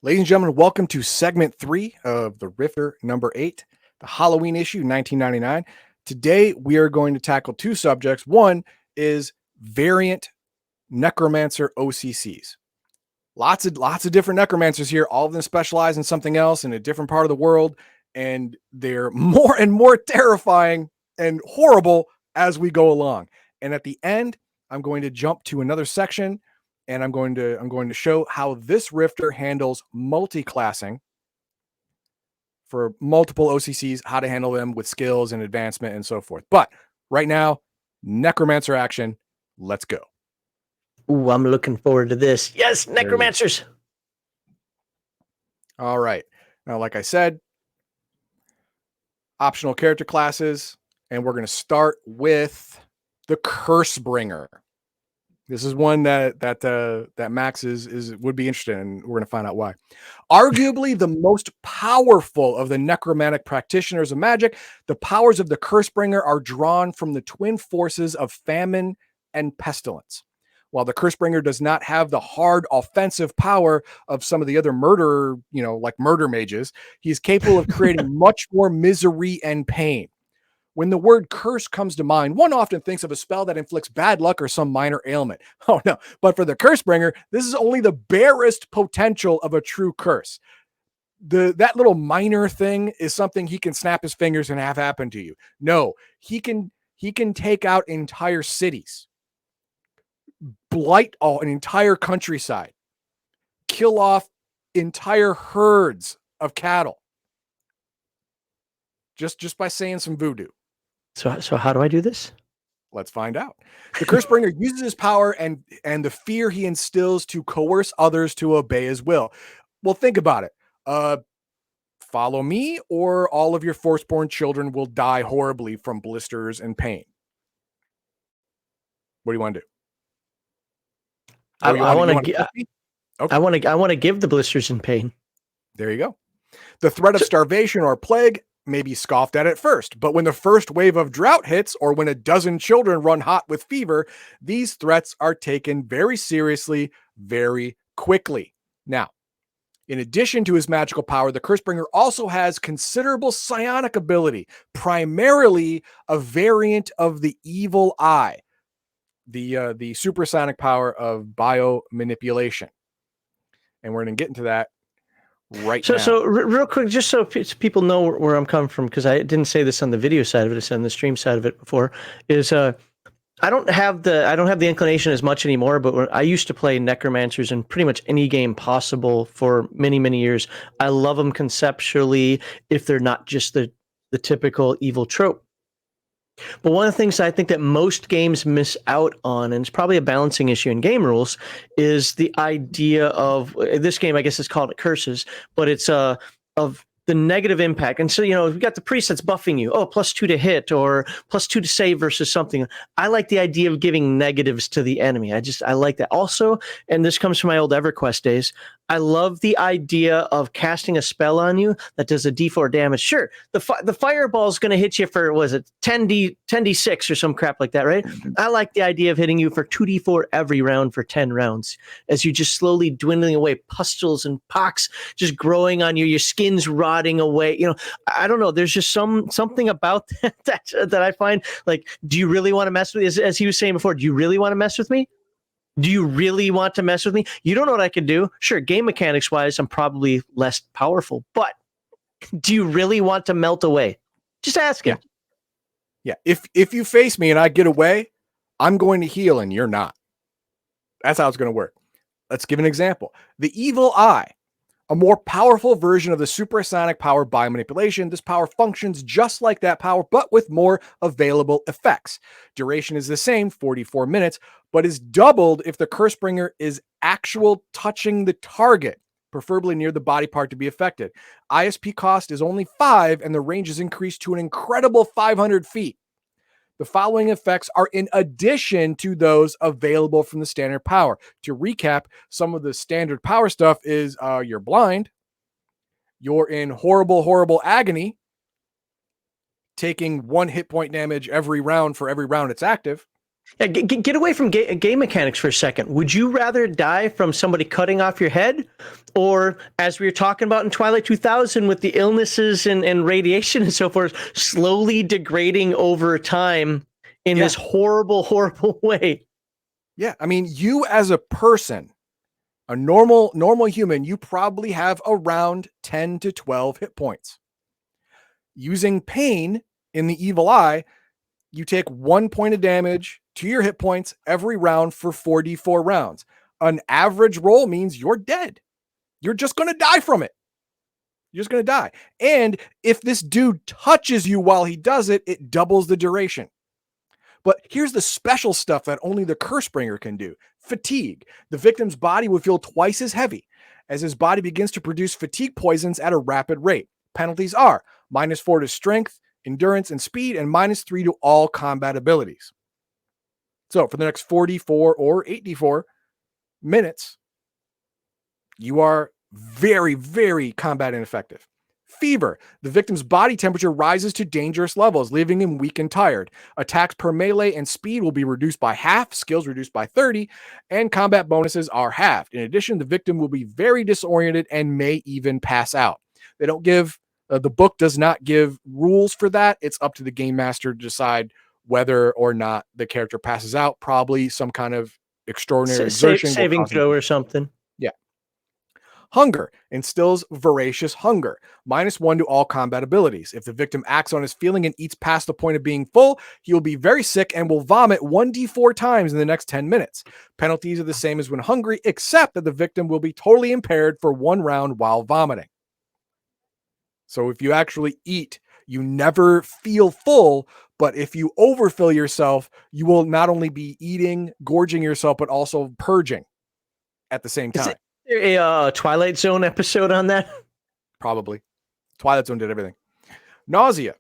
Ladies and gentlemen, welcome to segment 3 of the Rifter number 8, the Halloween issue 1999. Today we are going to tackle two subjects. One is variant Necromancer O.C.Cs. Lots of different necromancers here. All of them specialize in something else in a different part of the world, and they're more and more terrifying and horrible as we go along. And at the end, I'm going to jump to another section, and I'm going to show how this Rifter handles multi-classing for multiple OCCs, how to handle them with skills and advancement and so forth. But right now, Necromancer action. Let's go. Ooh, I'm looking forward to this. Yes, Necromancers. All right. Now, like I said, optional character classes, and we're going to start with the Cursebringer. This is one that Max would be interested in. We're going to find out why. Arguably the most powerful of the necromantic practitioners of magic, the powers of the Cursebringer are drawn from the twin forces of famine and pestilence. While the Cursebringer does not have the hard offensive power of some of the other murder mages, he's capable of creating much more misery and pain. When the word curse comes to mind, one often thinks of a spell that inflicts bad luck or some minor ailment. Oh no, but for the Cursebringer, this is only the barest potential of a true curse. That little minor thing is something he can snap his fingers and have happen to you. No, he can take out entire cities, blight an entire countryside, kill off entire herds of cattle just by saying some voodoo. So how do I do this? Let's find out. The Cursebringer uses his power and the fear he instills to coerce others to obey his will. Well, think about it. Follow me, or all of your firstborn children will die horribly from blisters and pain. What do you want to do? I want to give the blisters and pain. There you go. The threat of starvation or plague may be scoffed at first, but when the first wave of drought hits, or when a dozen children run hot with fever, these threats are taken very seriously, very quickly. Now, in addition to his magical power, the Cursebringer also has considerable psionic ability, primarily a variant of the evil eye, the supersonic power of biomanipulation. And we're going to get into that right now. So real quick, just so people know where I'm coming from, because I didn't say this on the video side of it, I said on the stream side of it before, is I don't have the inclination as much anymore, but when I used to play Necromancers in pretty much any game possible for many, many years. I love them conceptually if they're not just the typical evil trope. But one of the things I think that most games miss out on, and it's probably a balancing issue in game rules, is the idea of this game. I guess it's called Curses, but it's of the negative impact. And so, we've got the priest that's buffing you. Oh, +2 to hit or +2 to save versus something. I like the idea of giving negatives to the enemy. I like that. Also, and this comes from my old EverQuest days, I love the idea of casting a spell on you that does a D4 damage. Sure, the fireball is going to hit you for, 10d6 or some crap like that, right? I like the idea of hitting you for 2d4 every round for 10 rounds as you just slowly dwindling away, pustules and pox just growing on you, your skin's rotting away. I don't know. There's just something about that I find, like, do you really want to mess with me? As he was saying before, do you really want to mess with me? Do you really want to mess with me? You don't know what I can do. Sure, game mechanics wise, I'm probably less powerful, but do you really want to melt away? Just ask him. Yeah. If you face me and I get away, I'm going to heal and you're not. That's how it's going to work. Let's give an example. The evil eye, a more powerful version of the supersonic power by manipulation. This power functions just like that power, but with more available effects. Duration is the same, 44 minutes, but is doubled if the Cursebringer is actual touching the target, preferably near the body part to be affected. ISP cost is only 5, and the range is increased to an incredible 500 feet. The following effects are in addition to those available from the standard power. To recap, some of the standard power stuff is you're blind, you're in horrible, horrible agony, taking 1 hit point damage every round for every round it's active. Yeah, get away from game mechanics for a second. Would you rather die from somebody cutting off your head, or as we were talking about in Twilight 2000 with the illnesses and radiation and so forth, slowly degrading over time in this horrible, horrible way? Yeah, I mean, you as a person, a normal human, you probably have around 10 to 12 hit points. Using pain in the evil eye, you take 1 point of damage to your hit points every round for 44 rounds. An average roll means you're dead. You're just going to die from it. You're just going to die. And if this dude touches you while he does it, it doubles the duration. But here's the special stuff that only the Cursebringer can do. Fatigue. The victim's body will feel twice as heavy as his body begins to produce fatigue poisons at a rapid rate. Penalties are -4 to strength, endurance, and speed, and -3 to all combat abilities. So for the next 44 or 84 minutes, you are very, very combat ineffective. Fever. The victim's body temperature rises to dangerous levels, leaving him weak and tired. Attacks per melee and speed will be reduced by half, skills reduced by 30, and combat bonuses are halved. In addition, the victim will be very disoriented and may even pass out. They don't give, the book does not give rules for that. It's up to the game master to decide whether or not the character passes out. Probably some kind of extraordinary exertion. Saving throw or something. Yeah. Hunger instills voracious hunger, -1 to all combat abilities. If the victim acts on his feeling and eats past the point of being full, he will be very sick and will vomit 1d4 times in the next 10 minutes. Penalties are the same as when hungry, except that the victim will be totally impaired for 1 round while vomiting. So if you actually eat, you never feel full, but if you overfill yourself, you will not only be eating, gorging yourself, but also purging at the same time. A Twilight Zone episode on that? Probably. Twilight Zone did everything. Nausea.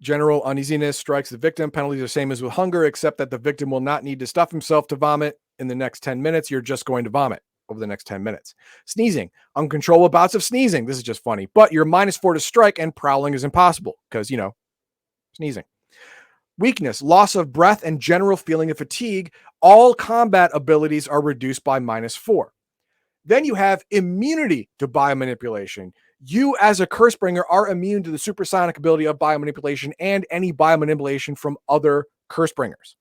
General uneasiness strikes the victim. Penalties are the same as with hunger, except that the victim will not need to stuff himself to vomit in the next 10 minutes. You're just going to vomit over the next 10 minutes. Sneezing. Uncontrollable bouts of sneezing. This is just funny. But you're -4 to strike, and prowling is impossible because, sneezing. Weakness, loss of breath, and general feeling of fatigue. All combat abilities are reduced by -4. Then you have immunity to biomanipulation. You, as a Cursebringer, are immune to the supersonic ability of biomanipulation and any biomanipulation from other Cursebringers.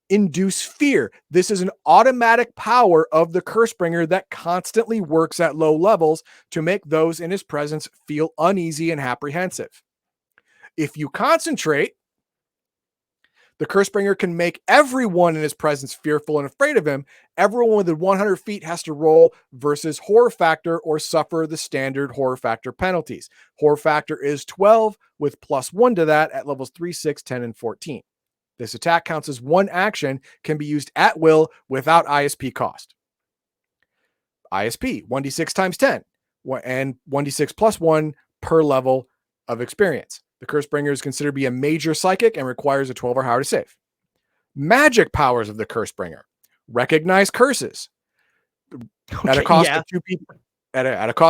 Induce fear. This is an automatic power of the Cursebringer that constantly works at low levels to make those in his presence feel uneasy and apprehensive. If you concentrate, the Cursebringer can make everyone in his presence fearful and afraid of him. Everyone within 100 feet has to roll versus horror factor or suffer the standard horror factor penalties. Horror factor is 12 with +1 to that at levels 3, 6, 10, and 14. This attack counts as 1 action, can be used at will without ISP cost. ISP, 1d6 times 10, and 1d6 +1 per level of experience. The Cursebringer is considered to be a major psychic and requires a 12 or higher to save. Magic powers of the Cursebringer. Recognize curses. At a cost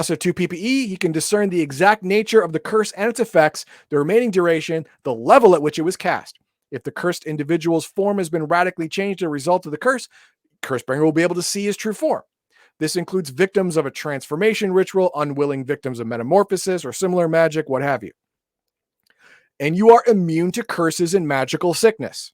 of 2 PPE, he can discern the exact nature of the curse and its effects, the remaining duration, the level at which it was cast. If the cursed individual's form has been radically changed as a result of the curse, Cursebringer will be able to see his true form. This includes victims of a transformation ritual, unwilling victims of metamorphosis or similar magic, what have you. And you are immune to curses and magical sickness.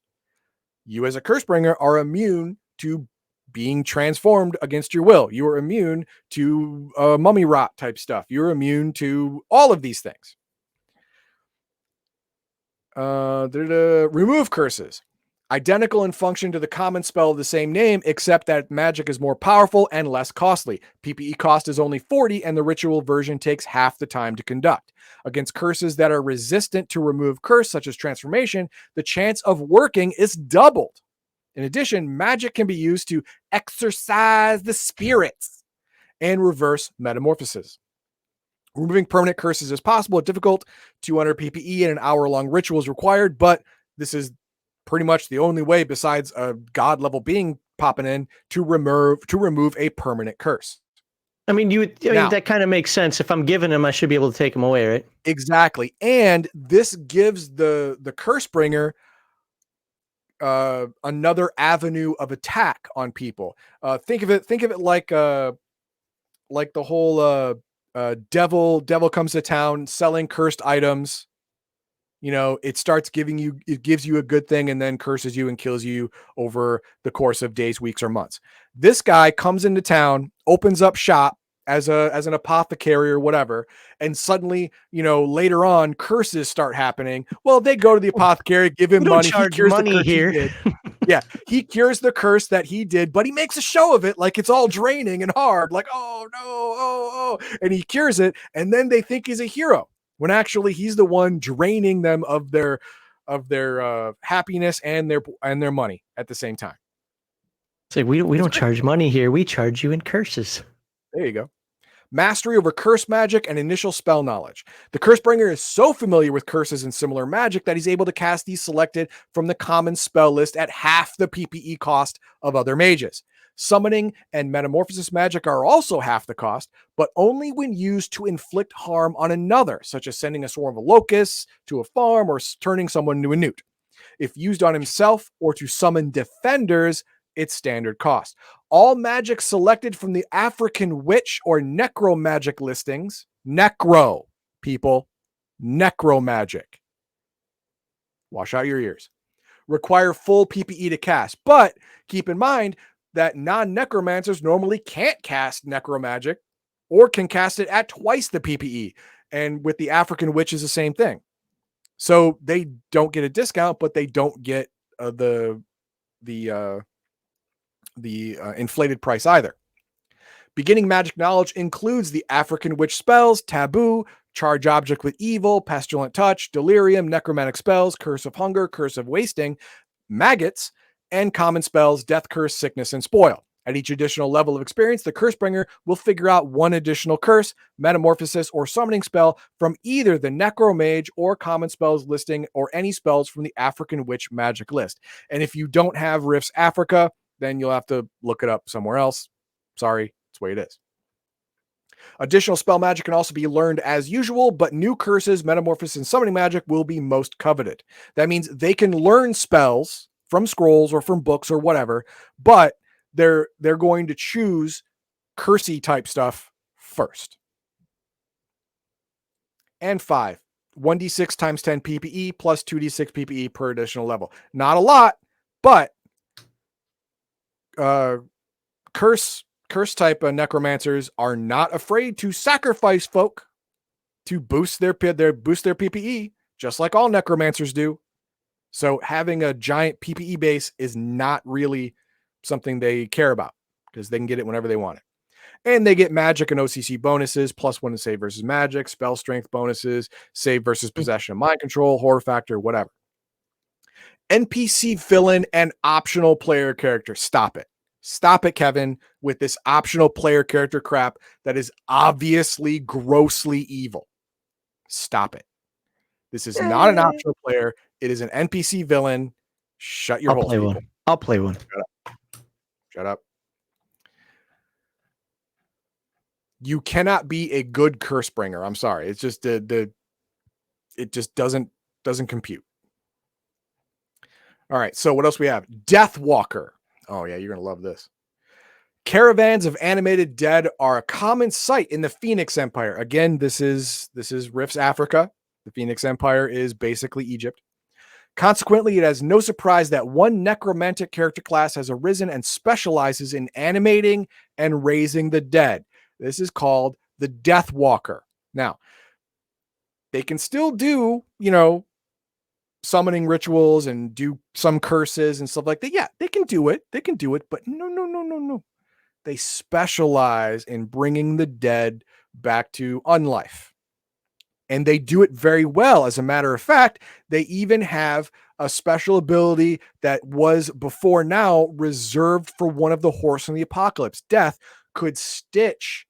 You as a Cursebringer are immune to being transformed against your will. You are immune to mummy rot type stuff. You're immune to all of these things. Remove curses. Identical in function to the common spell of the same name, except that magic is more powerful and less costly. PPE cost is only 40, and the ritual version takes half the time to conduct. Against curses that are resistant to remove curse, such as transformation, the chance of working is doubled. In addition, magic can be used to exorcise the spirits and reverse metamorphosis. Removing permanent curses is possible, difficult. 200 PPE and an hour-long ritual is required, but this is pretty much the only way besides a god level being popping in to remove a permanent curse. I mean, that kind of makes sense. If I'm giving him, I should be able to take him away, right? Exactly. And this gives the Cursebringer another avenue of attack on people. Think of it like the whole devil comes to town selling cursed items. It gives you a good thing and then curses you and kills you over the course of days, weeks, or months. This guy comes into town, opens up shop as an apothecary or whatever, and suddenly, later on, curses start happening. Well, they go to the apothecary, give him We don't money, he charge cures the money curse he here. did. Yeah, he cures the curse that he did, but he makes a show of it like it's all draining and hard, like, oh no, oh, and he cures it, and then they think he's a hero when actually he's the one draining them of their happiness and their money at the same time. It's like we don't charge money here. We charge you in curses. There you go. Mastery over curse magic and initial spell knowledge. The Cursebringer is so familiar with curses and similar magic that he's able to cast these selected from the common spell list at half the PPE cost of other mages. Summoning and metamorphosis magic are also half the cost, but only when used to inflict harm on another, such as sending a swarm of locusts to a farm or turning someone into a newt. If used on himself or to summon defenders, it's standard cost. All magic selected from the African witch or necromagic listings, necro, people, necromagic. Wash out your ears. Require full PPE to cast, but keep in mind that non-necromancers normally can't cast necromagic or can cast it at twice the PPE. And with the African witch is the same thing. So they don't get a discount, but they don't get the inflated price either. Beginning magic knowledge includes the African witch spells, taboo, charge object with evil, pestilent touch, delirium, necromantic spells, curse of hunger, curse of wasting, maggots, and common spells, death, curse, sickness, and spoil. At each additional level of experience, the Cursebringer will figure out one additional curse, metamorphosis, or summoning spell from either the Necromage or common spells listing or any spells from the African witch magic list. And if you don't have Rift's Africa, then you'll have to look it up somewhere else. Sorry, that's the way it is. Additional spell magic can also be learned as usual, but new curses, metamorphosis, and summoning magic will be most coveted. That means they can learn spells from scrolls or from books or whatever, but they're going to choose cursey type stuff first. And 5, 1d6 times 10 PPE plus 2d6 PPE per additional level. Not a lot, but curse type necromancers are not afraid to sacrifice folk to boost their PPE, just like all necromancers do. So having a giant PPE base is not really something they care about because they can get it whenever they want it. And they get magic and OCC bonuses, +1 to save versus magic, spell strength bonuses, save versus possession of mind control, horror factor, whatever. NPC villain and optional player character. Stop it. Stop it, Kevin, with this optional player character crap that is obviously grossly evil. Stop it. This is not an optional player. It is an NPC villain. Shut your holes, people. I'll play one. Shut up. You cannot be a good Cursebringer. I'm sorry. It's just it just doesn't compute. All right. So what else we have? Deathwalker. Oh yeah, you're gonna love this. Caravans of animated dead are a common sight in the Phoenix Empire. Again, this is Rift's Africa. The Phoenix Empire is basically Egypt. Consequently, it has no surprise that one necromantic character class has arisen and specializes in animating and raising the dead. This is called the Deathwalker. Now, they can still do, summoning rituals and do some curses and stuff like that. Yeah, they can do it. But no. They specialize in bringing the dead back to unlife. And they do it very well. As a matter of fact, they even have a special ability that was before now reserved for one of the Horse in the Apocalypse. Death could stitch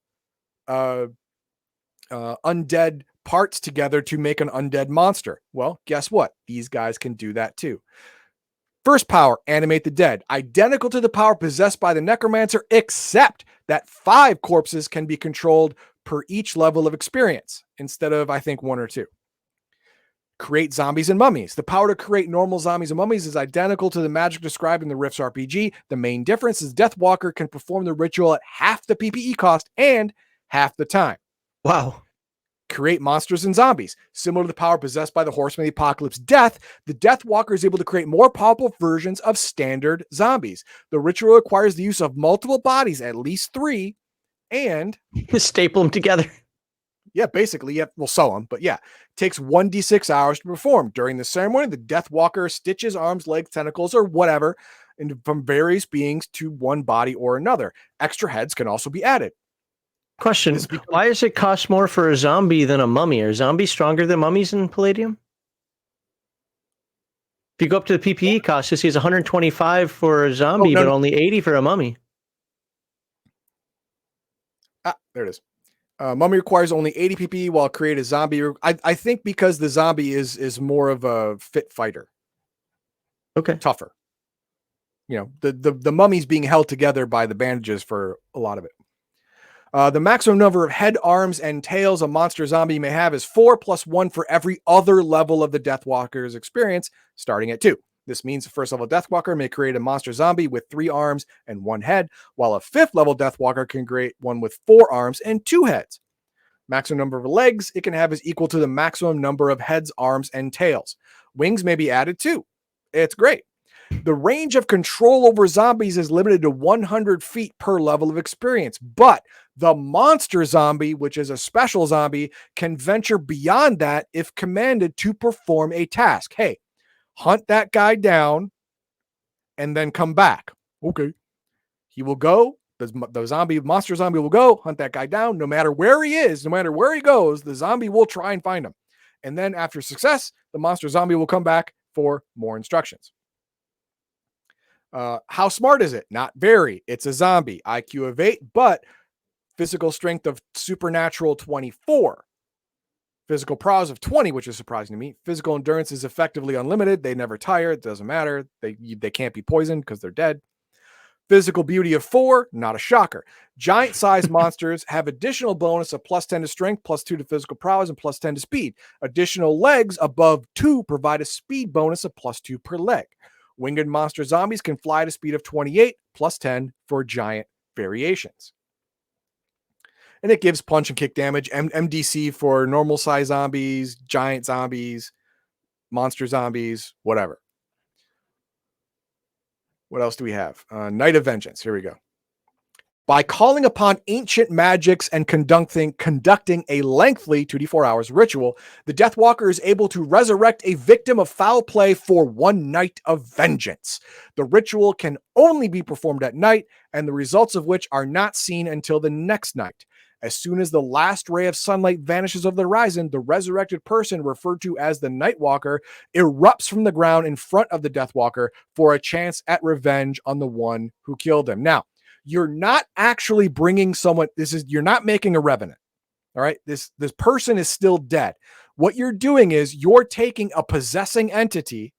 undead parts together to make an undead monster. Well, guess what? These guys can do that too. First power, animate the dead. Identical to the power possessed by the Necromancer, except that 5 corpses can be controlled per each level of experience instead of, I think, 1 or 2. Create zombies and mummies. The power to create normal zombies and mummies is identical to the magic described in the Rifts RPG. The main difference is Deathwalker can perform the ritual at half the PPE cost and half the time. Wow. Create monsters and zombies. Similar to the power possessed by the Horseman of the Apocalypse Death, the Deathwalker is able to create more powerful versions of standard zombies. The ritual requires the use of multiple bodies, at least 3, and staple them together. yeah, basically, yeah, we'll sew them, but yeah, takes 1d6 hours to perform. During the ceremony, the Deathwalker stitches arms, legs, tentacles, or whatever from various beings to one body or another. Extra heads can also be added. Question: why does it cost more for a zombie than a mummy? Are zombies stronger than mummies in Palladium? If you go up to the PPE cost, you see it's 125 for a zombie, but only 80 for a mummy. There it is. Mummy requires only 80 PPE, while create a zombie. I think because the zombie is more of a fit fighter. Okay. Tougher. You know, the mummy's being held together by the bandages for a lot of it. The maximum number of head, arms, and tails a monster zombie may have is 4 plus 1 for every other level of the Deathwalker's experience, starting at 2. This means the first level Deathwalker may create a monster zombie with 3 arms and 1 head, while a 5th level Deathwalker can create one with 4 arms and 2 heads. Maximum number of legs it can have is equal to the maximum number of heads, arms, and tails. Wings may be added too. It's great. The range of control over zombies is limited to 100 feet per level of experience, but the monster zombie, which is a special zombie, can venture beyond that if commanded to perform a task. Hey, hunt that guy down and then come back. Okay. He will go. The monster zombie will go hunt that guy down. No matter where he is, no matter where he goes, the zombie will try and find him. And then after success, the monster zombie will come back for more instructions. How smart is it? Not very. It's a zombie. IQ of 8, but physical strength of supernatural 24. Physical prowess of 20, which is surprising to me. Physical endurance is effectively unlimited. They never tire. It doesn't matter. They can't be poisoned because they're dead. Physical beauty of 4, not a shocker. Giant-sized monsters have additional bonus of plus 10 to strength, plus 2 to physical prowess, and plus 10 to speed. Additional legs above 2 provide a speed bonus of plus 2 per leg. Winged monster zombies can fly at a speed of 28, plus 10 for giant variations. And it gives punch and kick damage, MDC for normal size zombies, giant zombies, monster zombies, whatever. What else do we have? Night of Vengeance. Here we go. By calling upon ancient magics and conducting a lengthy 2d4 hours ritual, the Deathwalker is able to resurrect a victim of foul play for one night of vengeance. The ritual can only be performed at night, and the results of which are not seen until the next night. As soon as the last ray of sunlight vanishes over the horizon, the resurrected person, referred to as the Nightwalker, erupts from the ground in front of the Deathwalker for a chance at revenge on the one who killed him. Now, you're not actually bringing someone, you're not making a revenant. All right. This person is still dead. What you're doing is you're taking a possessing entity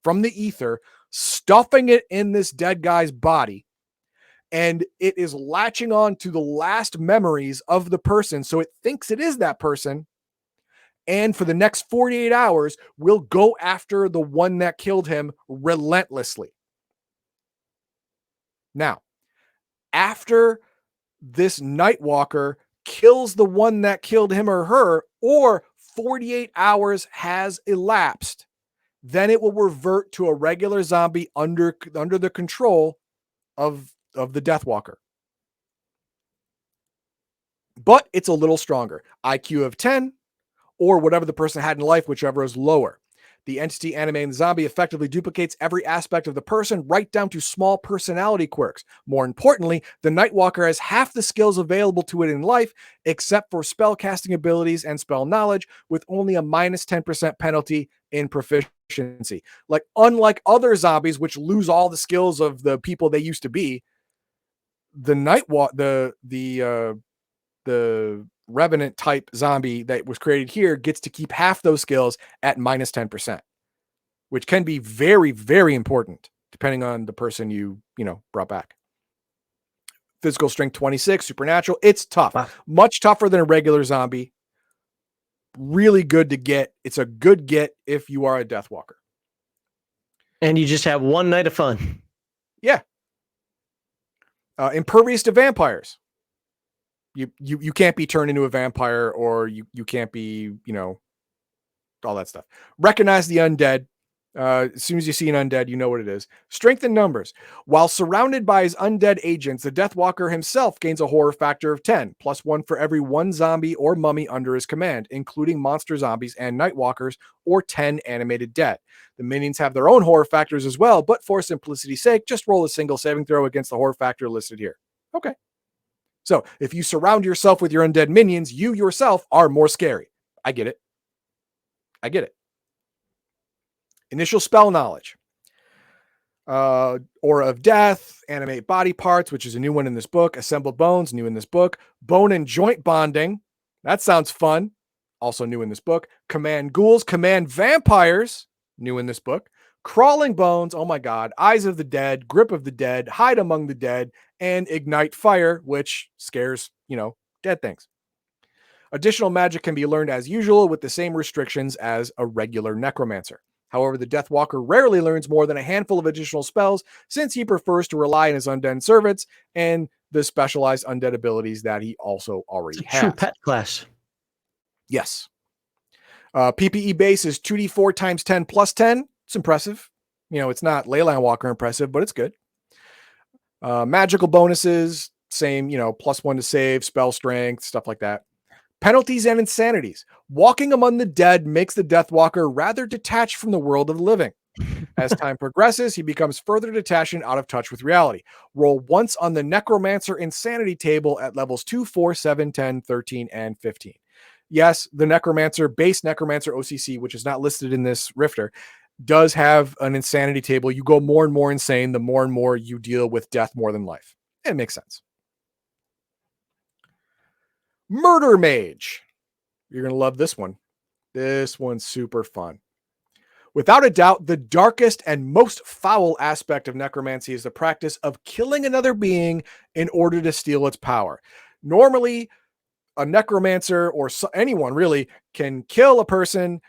from the ether, stuffing it in this dead guy's body, and it is latching on to the last memories of the person. So it thinks it is that person. And for the next 48 hours, will go after the one that killed him relentlessly. Now, after this Nightwalker kills the one that killed him or her, or 48 hours has elapsed, then it will revert to a regular zombie under the control of the Deathwalker. But it's a little stronger. IQ of 10, or whatever the person had in life, whichever is lower. The entity animating the zombie effectively duplicates every aspect of the person, right down to small personality quirks. More importantly, the Nightwalker has half the skills available to it in life, except for spell casting abilities and spell knowledge, with only a minus 10% penalty in proficiency. Like, unlike other zombies, which lose all the skills of the people they used to be, the Revenant type zombie that was created here gets to keep half those skills at minus 10%, which can be very, very important depending on the person you brought back. Physical strength 26, supernatural. It's tough. Wow. Much tougher than a regular zombie, really good to get. It's a good get if you are a Deathwalker. And you just have one night of fun. Yeah. Impervious to vampires. You can't be turned into a vampire, or you can't be, all that stuff. Recognize the undead. As soon as you see an undead, you know what it is. Strength in numbers. While surrounded by his undead agents, the Deathwalker himself gains a horror factor of 10, +1 for every 1 zombie or mummy under his command, including monster zombies and nightwalkers, or 10 animated dead. The minions have their own horror factors as well, but for simplicity's sake, just roll a single saving throw against the horror factor listed here. Okay. So if you surround yourself with your undead minions, you yourself are more scary. I get it. Initial spell knowledge. Aura of Death, animate body parts, which is a new one in this book. Assembled bones, new in this book. Bone and joint bonding. That sounds fun. Also new in this book. Command ghouls, command vampires, new in this book. Crawling bones, oh my god. Eyes of the dead, grip of the dead, hide among the dead, and ignite fire, which scares, dead things. Additional magic can be learned as usual with the same restrictions as a regular necromancer. However, the Deathwalker rarely learns more than a handful of additional spells, since he prefers to rely on his undead servants and the specialized undead abilities that he also already has. True pet class. Yes. PPE base is 2d4 times 10 plus 10. It's impressive. It's not Leyline Walker impressive, but it's good. Magical bonuses, same, +1 to save, spell strength, stuff like that. Penalties and insanities. Walking among the dead makes the Deathwalker rather detached from the world of the living. As time progresses, he becomes further detached and out of touch with reality. Roll once on the Necromancer insanity table at levels 2, 4, 7, 10, 13, and 15. Yes, the base Necromancer O.C.C, which is not listed in this Rifter, does have an insanity table. You go more and more insane the more and more you deal with death more than life. It makes sense. Murder Mage. You're going to love this one. This one's super fun. Without a doubt, the darkest and most foul aspect of necromancy is the practice of killing another being in order to steal its power. Normally, a necromancer, or anyone really, can kill a person,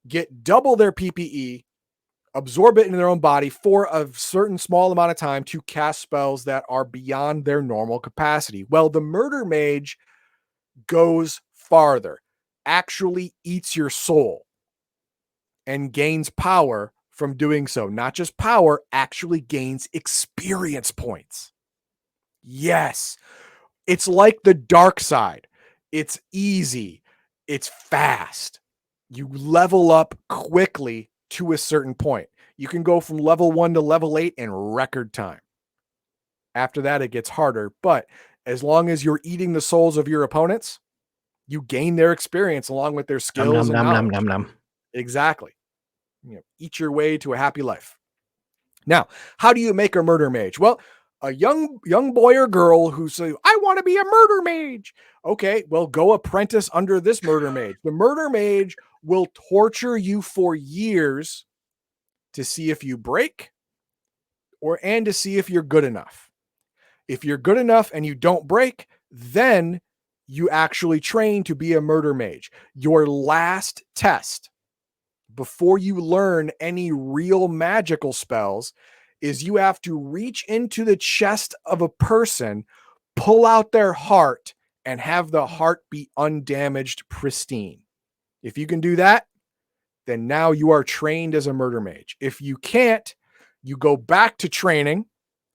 get double their PPE, absorb it in their own body for a certain small amount of time to cast spells that are beyond their normal capacity. Well, the Murder Mage goes farther, actually eats your soul, and gains power from doing so. Not just power, actually gains experience points. Yes, it's like the dark side. It's easy. It's fast. You level up quickly to a certain point. You can go from level 1 to level 8 in record time. After that, it gets harder, but as long as you're eating the souls of your opponents, you gain their experience along with their skills and knowledge. Exactly. Eat your way to a happy life. Now, how do you make a murder mage? Well, a young boy or girl who say, I want to be a murder mage. Okay, well, go apprentice under this murder mage. The murder mage will torture you for years to see if you break and to see if you're good enough. If you're good enough and you don't break, then you actually train to be a murder mage. Your last test before you learn any real magical spells is you have to reach into the chest of a person, pull out their heart, and have the heart be undamaged, pristine. If you can do that, then now you are trained as a murder mage. If you can't, you go back to training,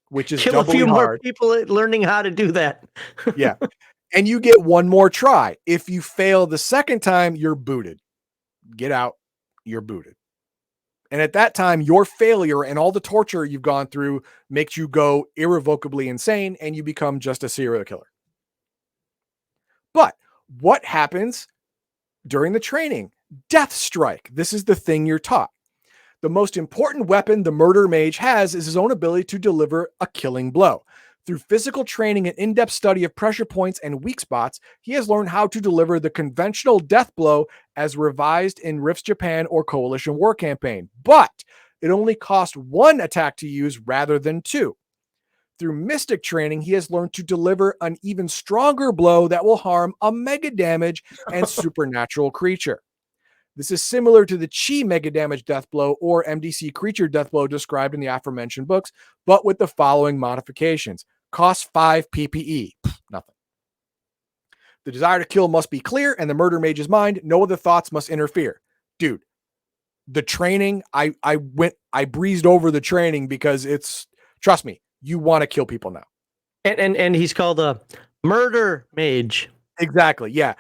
which is Kill a few hard. more people at learning how to do that. Yeah. And you get one more try. If you fail the second time, you're booted. Get out. You're booted. And at that time, your failure and all the torture you've gone through makes you go irrevocably insane and you become just a serial killer. But what happens during the training? Death strike. This is the thing you're taught. The most important weapon the murder mage has is his own ability to deliver a killing blow. Through physical training and in-depth study of pressure points and weak spots, he has learned how to deliver the conventional death blow as revised in Rift's Japan or Coalition War Campaign. But it only cost 1 attack to use rather than 2. Through mystic training, he has learned to deliver an even stronger blow that will harm a mega damage and supernatural creature. This is similar to the Chi Mega Damage Death Blow or MDC Creature Death Blow described in the aforementioned books, but with the following modifications. Cost 5 PPE. Nothing. The desire to kill must be clear, and the murder mage's mind, no other thoughts must interfere. Dude, the training, I breezed over the training because it's, trust me, you want to kill people now. And he's called a murder mage. Exactly. Yeah.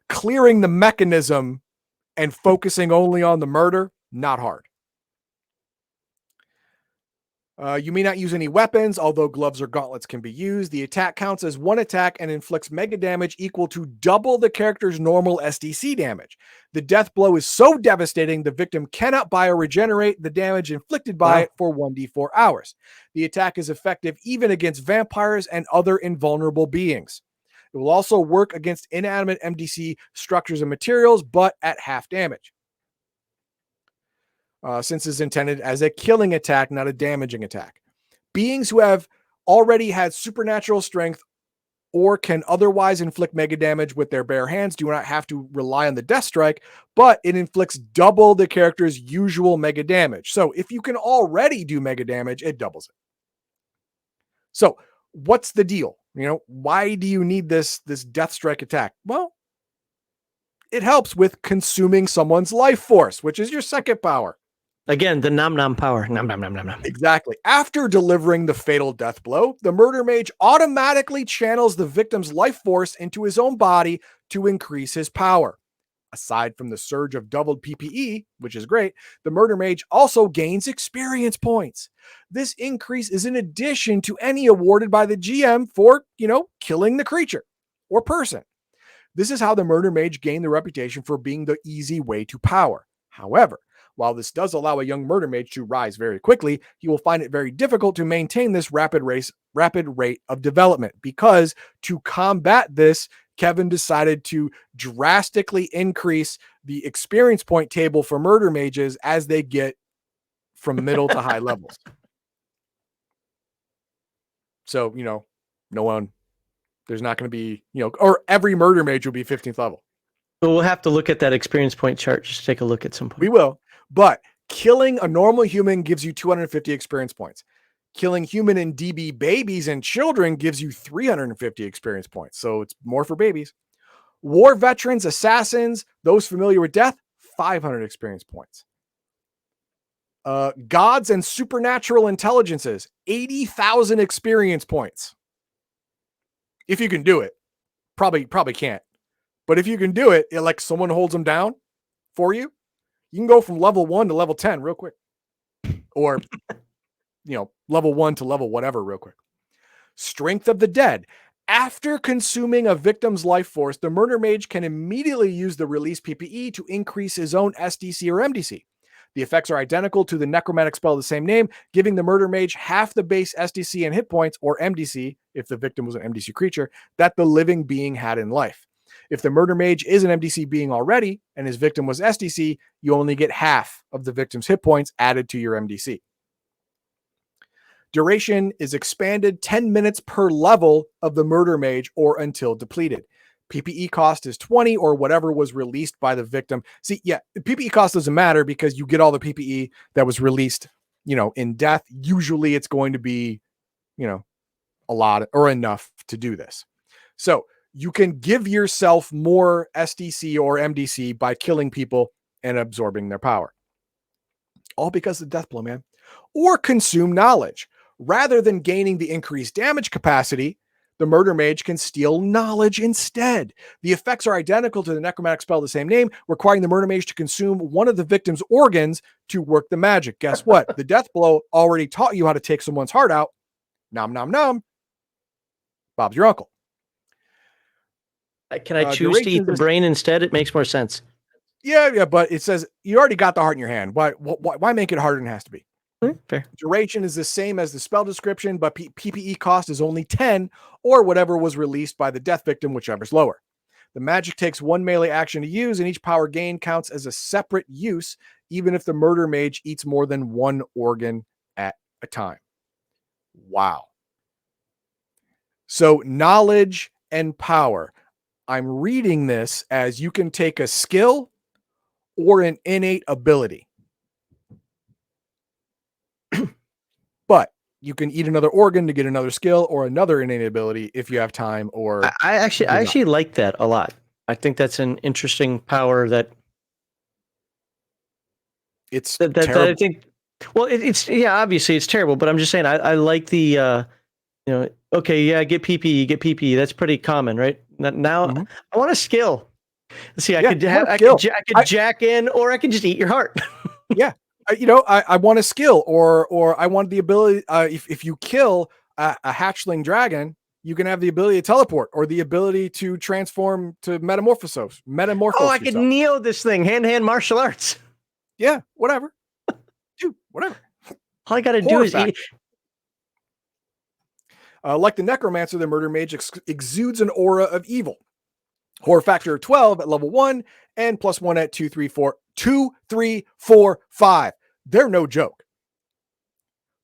Clearing the mechanism and focusing only on the murder, not hard. You may not use any weapons, although gloves or gauntlets can be used. The attack counts as one attack and inflicts mega damage equal to double the character's normal SDC damage. The death blow is so devastating, the victim cannot bioregenerate the damage inflicted by it for 1d4 hours. The attack is effective even against vampires and other invulnerable beings. It will also work against inanimate MDC structures and materials, but at half damage. Since it's intended as a killing attack, not a damaging attack. Beings who have already had supernatural strength or can otherwise inflict mega damage with their bare hands do not have to rely on the death strike, but it inflicts double the character's usual mega damage. So if you can already do mega damage, it doubles it. So what's the deal? Why do you need this death strike attack? Well, it helps with consuming someone's life force, which is your second power. Again, the nom nom power. Nom nom nom nom nom. Exactly. After delivering the fatal death blow, the murder mage automatically channels the victim's life force into his own body to increase his power. Aside from the surge of doubled PPE, which is great, the murder mage also gains experience points. This increase is in addition to any awarded by the GM for, killing the creature or person. This is how the murder mage gained the reputation for being the easy way to power. However, while this does allow a young murder mage to rise very quickly, he will find it very difficult to maintain this rapid rate of development, because to combat this, Kevin decided to drastically increase the experience point table for murder mages as they get from middle to high levels. So, there's not going to be, or every murder mage will be 15th level. But we'll have to look at that experience point chart. Just take a look at some point. We will. But killing a normal human gives you 250 experience points. Killing human and DB babies and children gives you 350 experience points. So it's more for babies. War veterans, assassins, those familiar with death, 500 experience points. Gods and supernatural intelligences, 80,000 experience points. If you can do it. Probably can't. But if you can do it, like someone holds them down for you, you can go from level 1 to level 10 real quick. Or, level 1 to level whatever real quick. Strength of the dead. After consuming a victim's life force, the murder mage can immediately use the release PPE to increase his own SDC or MDC. The effects are identical to the necromantic spell of the same name, giving the murder mage half the base SDC and hit points, or MDC, if the victim was an MDC creature, that the living being had in life. If the murder mage is an MDC being already, and his victim was SDC, you only get half of the victim's hit points added to your MDC. Duration is expanded 10 minutes per level of the murder mage or until depleted. PPE cost is 20 or whatever was released by the victim. See, yeah, PPE cost doesn't matter because you get all the PPE that was released, in death. Usually it's going to be, a lot or enough to do this. So you can give yourself more SDC or MDC by killing people and absorbing their power. All because of the death blow, man. Or consume knowledge. Rather than gaining the increased damage capacity, the murder mage can steal knowledge instead. The effects are identical to the necromantic spell of the same name, requiring the murder mage to consume one of the victim's organs to work the magic. Guess what? The death blow already taught you how to take someone's heart out. Nom, nom, nom. Bob's your uncle. Can I choose to eat the brain instead? It makes more sense. Yeah, but it says you already got the heart in your hand. Why make it harder than it has to be? Fair. Duration is the same as the spell description, but PPE cost is only 10 or whatever was released by the death victim, whichever's lower. The magic takes one melee action to use, and each power gain counts as a separate use, even if the murder mage eats more than one organ at a time. Wow. So knowledge and power. I'm reading this as you can take a skill or an innate ability. But you can eat another organ to get another skill or another innate ability if you have time or I give up. actually like that a lot. I think that's an interesting power that It's that I terrible. think. Well, it's yeah, obviously it's terrible, but I'm just saying I like the okay, yeah, get PPE, get PPE. That's pretty common, right? Now Mhm. I want a skill. See, Yeah, you want a skill. I could jack in, or I could just eat your heart. Yeah. I want a skill or I want the ability, if you kill a hatchling dragon, you can have the ability to teleport or the ability to transform to metamorphose Oh, I could yourself. Neo this thing, hand martial arts. Yeah, whatever. Dude, whatever. All I got to do Horror is eat. factor. Like the Necromancer, the murder mage exudes an aura of evil. Horror factor of 12 at level 1 and +1 at 2, 3, 4, 2, 3, 4, 5. They're no joke.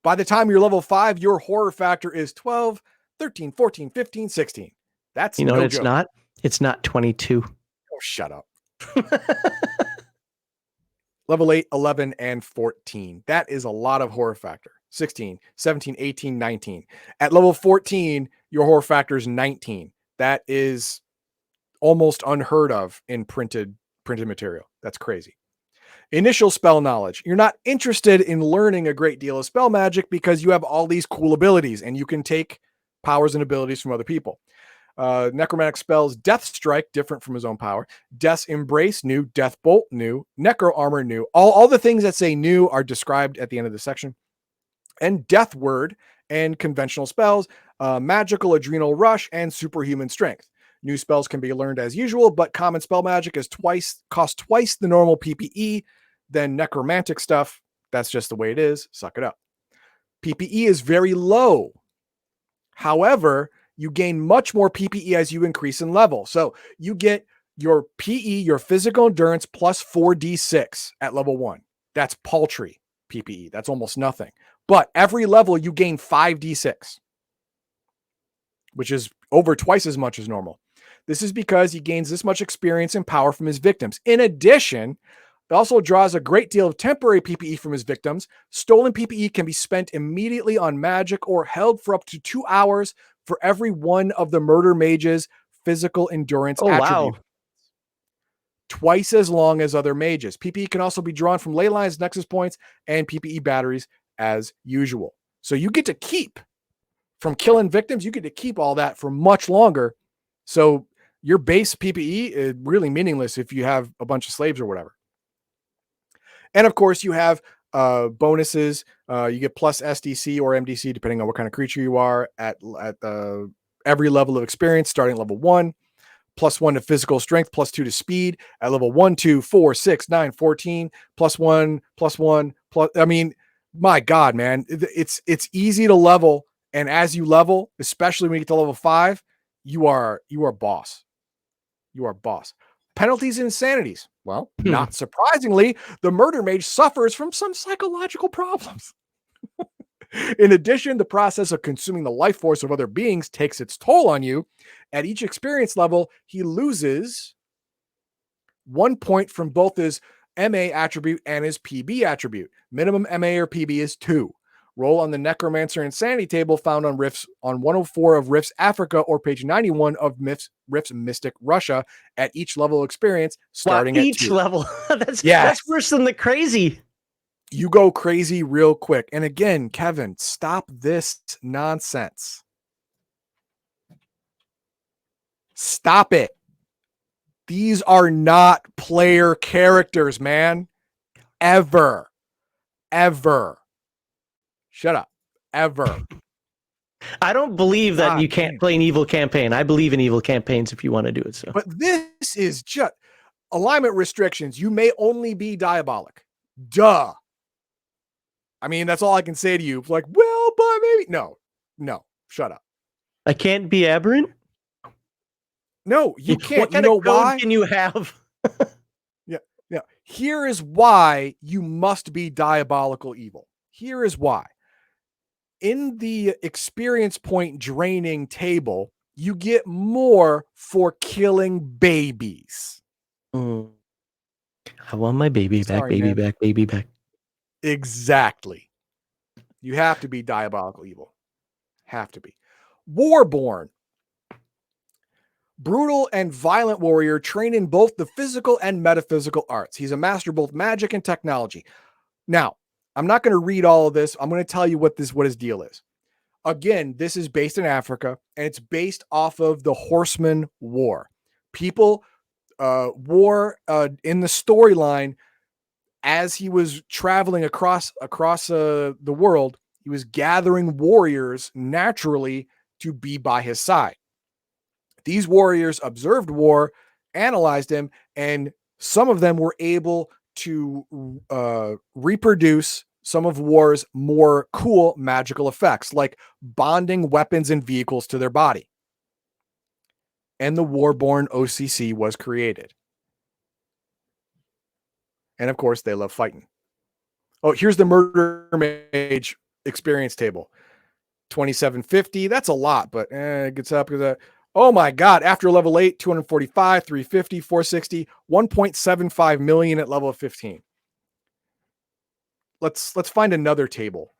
By the time you're level 5, your horror factor is 12, 13, 14, 15, 16. That's You know what no it's joke. not? It's not 22. Oh, shut up. Level 8, 11, and 14. That is a lot of horror factor. 16, 17, 18, 19. At level 14, your horror factor is 19. That is almost unheard of in printed material. That's crazy. Initial spell knowledge. You're not interested in learning a great deal of spell magic because you have all these cool abilities and you can take powers and abilities from other people. Necromantic spells, Death Strike, different from his own power. Death's Embrace, new. Death Bolt, new. Necro Armor, new. All the things that say new are described at the end of the section. And Death Word and conventional spells, Magical Adrenal Rush, and Superhuman Strength. New spells can be learned as usual, but common spell magic costs twice the normal PPE than necromantic stuff. That's just the way it is. Suck it up. PPE is very low. However, you gain much more PPE as you increase in level. So you get your PE, your physical endurance, plus 4d6 at level 1. That's paltry PPE. That's almost nothing. But every level you gain 5d6, which is over twice as much as normal. This is because he gains this much experience and power from his victims. In addition, it also draws a great deal of temporary PPE from his victims. Stolen PPE can be spent immediately on magic or held for up to 2 hours for every one of the murder mage's physical endurance Oh, attributes. wow. Twice as long as other mages. PPE can also be drawn from ley lines, nexus points, and PPE batteries as usual. So you get to keep from killing victims, you get to keep all that for much longer. So your base PPE is really meaningless if you have a bunch of slaves or whatever. And of course, you have bonuses. You get plus SDC or MDC, depending on what kind of creature you are at every level of experience, starting at level 1. +1 to physical strength, +2 to speed at level 1, 2, 4, 6, 9, 14, +1, +1, plus. I mean, my God, man, it's easy to level. And as you level, especially when you get to level 5, you are boss. You are boss. Penalties and insanities. Well, not surprisingly, the murder mage suffers from some psychological problems. In addition, the process of consuming the life force of other beings takes its toll on you. At each experience level, he loses 1 point from both his MA attribute and his PB attribute. Minimum MA or PB is 2. Roll on the Necromancer Insanity table found on Rift's on 104 of Rift's Africa or page 91 of Rift's Mystic Russia at each level experience, starting at each 2. level. That's Yes. worse than the crazy. You go crazy real quick. And again, Kevin, stop this nonsense. Stop it. These are not player characters, man. Ever. Shut up. Ever. I don't believe that God you can't damn. play an evil campaign. I believe in evil campaigns if you want to do it. So, But this is just alignment restrictions. You may only be diabolic. Duh. I mean, that's all I can say to you. Like, well, but maybe. No. Shut up. I can't be aberrant. No, you can't. What kind you know of code why? can you have? Yeah. Here is why you must be diabolical evil. Here is why. in the experience point draining table, you get more for killing babies. Mm. I want my baby back, Sorry, baby man. back, baby back. Exactly. You have to be diabolical evil. Have to be. Warborn. Brutal and violent warrior trained in both the physical and metaphysical arts. He's a master of both magic and technology. Now, I'm not going to read all of this. I'm going to tell you what his deal is. Again, this is based in Africa, and it's based off of the Horseman War. People war in the storyline as he was traveling across the world. He was gathering warriors naturally to be by his side. These warriors observed war, analyzed him, and some of them were able to reproduce some of war's more cool magical effects, like bonding weapons and vehicles to their body. And the Warborn O.C.C. was created. And of course, they love fighting. Oh, here's the Murder Mage experience table. 2750. That's a lot, but it gets up. Oh my God. After level 8, 245, 350, 460, 1.75 million at level 15. Let's find another table.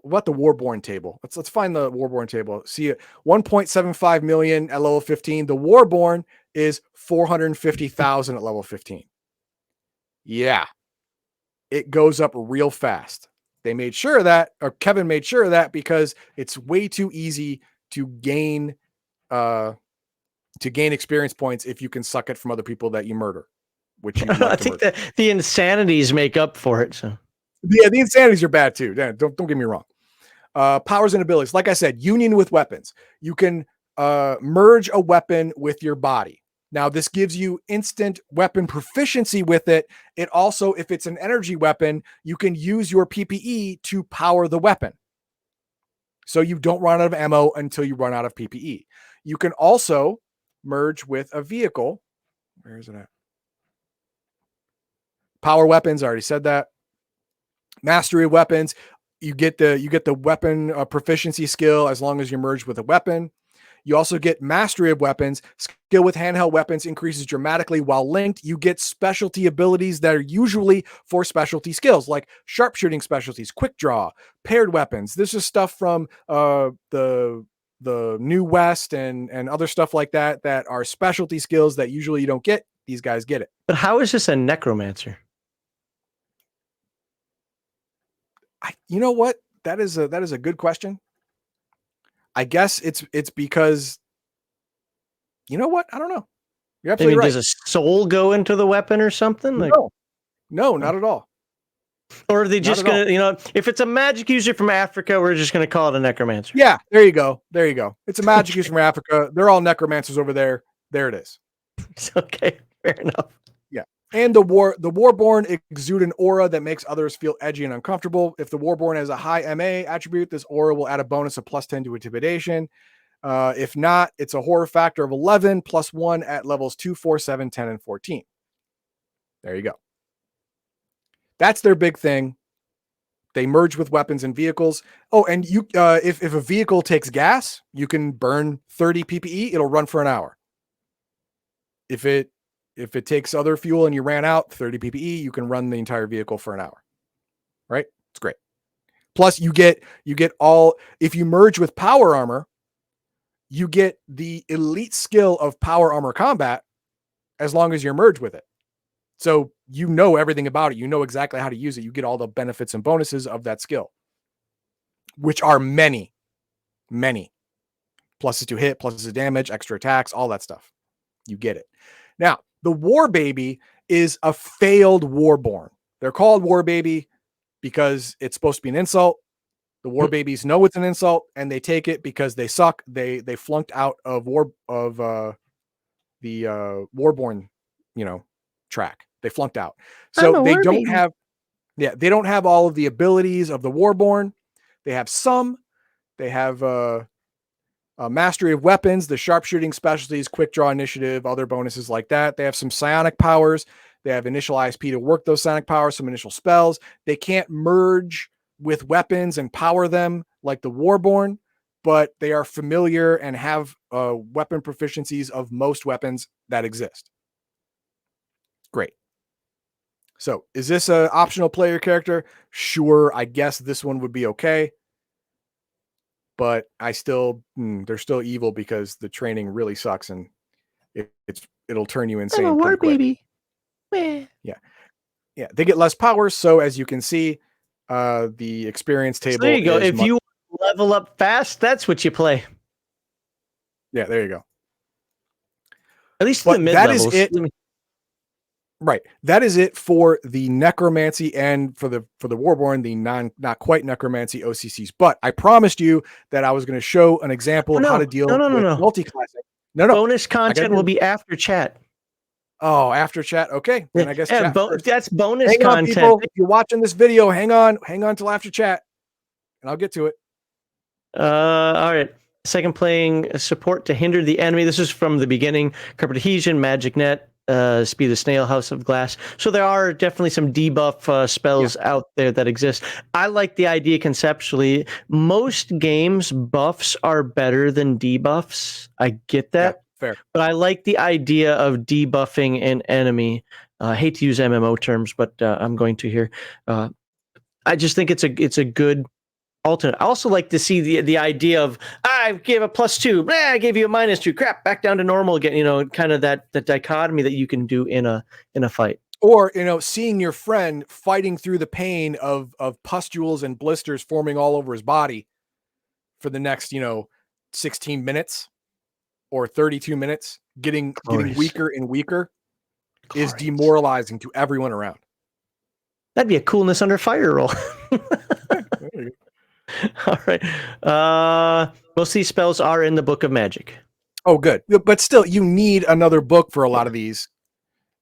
What the Warborn table? Let's find the Warborn table. See it. 1.75 million at level 15. The Warborn is 450,000 at level 15. Yeah. It goes up real fast. They made sure of that, or Kevin made sure of that, because it's way too easy to gain experience points if you can suck it from other people that you murder, which you like I think that the insanities make up for it. So yeah, the insanities are bad too. Don't get me wrong. Powers and abilities. Like I said, union with weapons. You can merge a weapon with your body. Now, this gives you instant weapon proficiency with it. It also, if it's an energy weapon, you can use your PPE to power the weapon. So you don't run out of ammo until you run out of PPE. You can also merge with a vehicle. Where is it at? Power weapons. I already said that. Mastery of weapons. You get the weapon proficiency skill as long as you merge with a weapon. You also get mastery of weapons. Skill with handheld weapons increases dramatically while linked. You get specialty abilities that are usually for specialty skills, like sharpshooting specialties, quick draw, paired weapons. This is stuff from the New West and other stuff like that are specialty skills that usually you don't get. These guys get it. But how is this a necromancer? You know what? That is a good question. I guess it's because, you know what? I don't know. You're absolutely right. Does a soul go into the weapon or something? No, not at all. Or are they just going to, if it's a magic user from Africa, we're just going to call it a necromancer. Yeah, there you go. It's a magic user from Africa. They're all necromancers over there. There it is. Okay, fair enough. Yeah. And the Warborn exude an aura that makes others feel edgy and uncomfortable. If the Warborn has a high MA attribute, this aura will add a bonus of +10 to intimidation. If not, it's a horror factor of 11 +1 at levels 2, 4, 7, 10, and 14. There you go. That's their big thing. They merge with weapons and vehicles. Oh, and you, if a vehicle takes gas, you can burn 30 PPE. It'll run for an hour. If it takes other fuel and you ran out 30 PPE, you can run the entire vehicle for an hour. Right? It's great. Plus, you get all, if you merge with power armor, you get the elite skill of power armor combat as long as you're merged with it. So you know everything about it. You know exactly how to use it. You get all the benefits and bonuses of that skill, which are many, many. Pluses to hit, pluses to damage, extra attacks, all that stuff. You get it. Now, the War Baby is a failed Warborn. They're called War Baby because it's supposed to be an insult. The War Babies know it's an insult, and they take it because they suck. They flunked out of the Warborn, track. They flunked out. So they don't have, they don't have all of the abilities of the Warborn. They have some. They have mastery of weapons, the sharpshooting specialties, quick draw initiative, other bonuses like that. They have some psionic powers. They have initial ISP to work those psionic powers, some initial spells. They can't merge with weapons and power them like the Warborn, but they are familiar and have weapon proficiencies of most weapons that exist. Great. So is this an optional player character? Sure, I guess this one would be okay. But I still, they're still evil because the training really sucks and it'll turn you insane. I'm a war pretty quick. Yeah. Yeah. They get less powers. So as you can see, the experience table. So there you go. If you level up fast, that's what you play. Yeah, there you go. At least the mid levels. That is it. Right. That is it for the Necromancy and for the Warborn, the not quite Necromancy O.C.Cs. But I promised you that I was going to show an example of how to deal with multi-classing. No. Bonus content will be after chat. Oh, after chat. Okay. Then I guess that's bonus hang content. On, people. If you're watching this video, hang on till after chat, and I'll get to it. All right. Second, playing support to hinder the enemy. This is from the beginning. Carpet Adhesion, Magic Net, Speed the Snail, House of Glass. So there are definitely some debuff spells out there that exist. I like the idea conceptually. Most games, buffs are better than debuffs. I get that. Yeah, fair. But I like the idea of debuffing an enemy. I hate to use MMO terms, but I'm going to here. I just think it's a good alternate. I also like to see the idea of I gave a +2, I gave you a -2, crap, back down to normal again. You know, kind of that dichotomy that you can do in a fight. Or seeing your friend fighting through the pain of pustules and blisters forming all over his body for the next 16 minutes or 32 minutes, getting weaker and weaker, is demoralizing to everyone around. That'd be a coolness under fire roll. All right. Most of these spells are in the Book of Magic. Oh, good. But still, you need another book for a lot of these.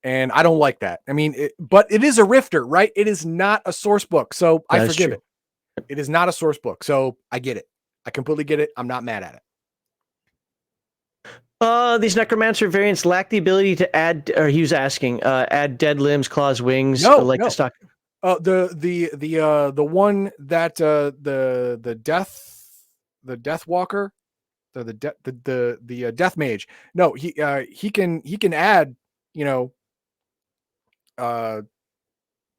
And I don't like that. I mean, but it is a Rifter, right? It is not a source book. So I forgive it. It is not a source book. So I get it. I completely get it. I'm not mad at it. These Necromancer variants lack the ability to add, or he was asking, add dead limbs, claws, wings, no. the stock. The one that the death walker, the death mage. No, he can add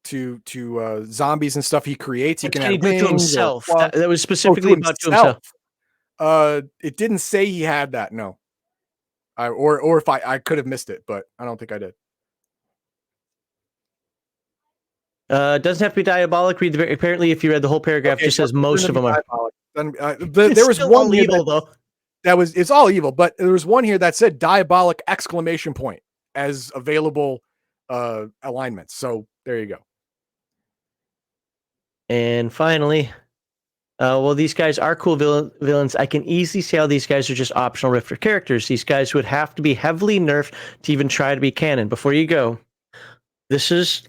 to zombies and stuff he creates. He can add do it to himself. That was specifically about to himself. It didn't say he had that. No, or if I could have missed it, but I don't think I did. Doesn't have to be diabolic. Apparently, if you read the whole paragraph, just says most of them are. There was one evil though. It's all evil, but there was one here that said diabolic ! As available alignments. So there you go. And finally, well, these guys are cool villains. I can easily see how these guys are just optional Rifter characters. These guys would have to be heavily nerfed to even try to be canon. Before you go, this is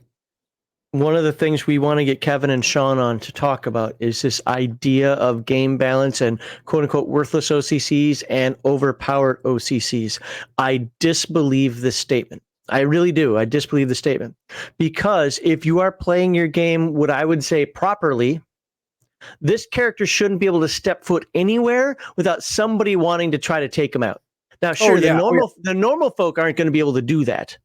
one of the things we want to get Kevin and Sean on to talk about is this idea of game balance and quote unquote worthless OCCs and overpowered OCCs. I disbelieve this statement. I really do. I disbelieve the statement because if you are playing your game, what I would say properly, this character shouldn't be able to step foot anywhere without somebody wanting to try to take him out. Now, sure, the normal folk aren't going to be able to do that.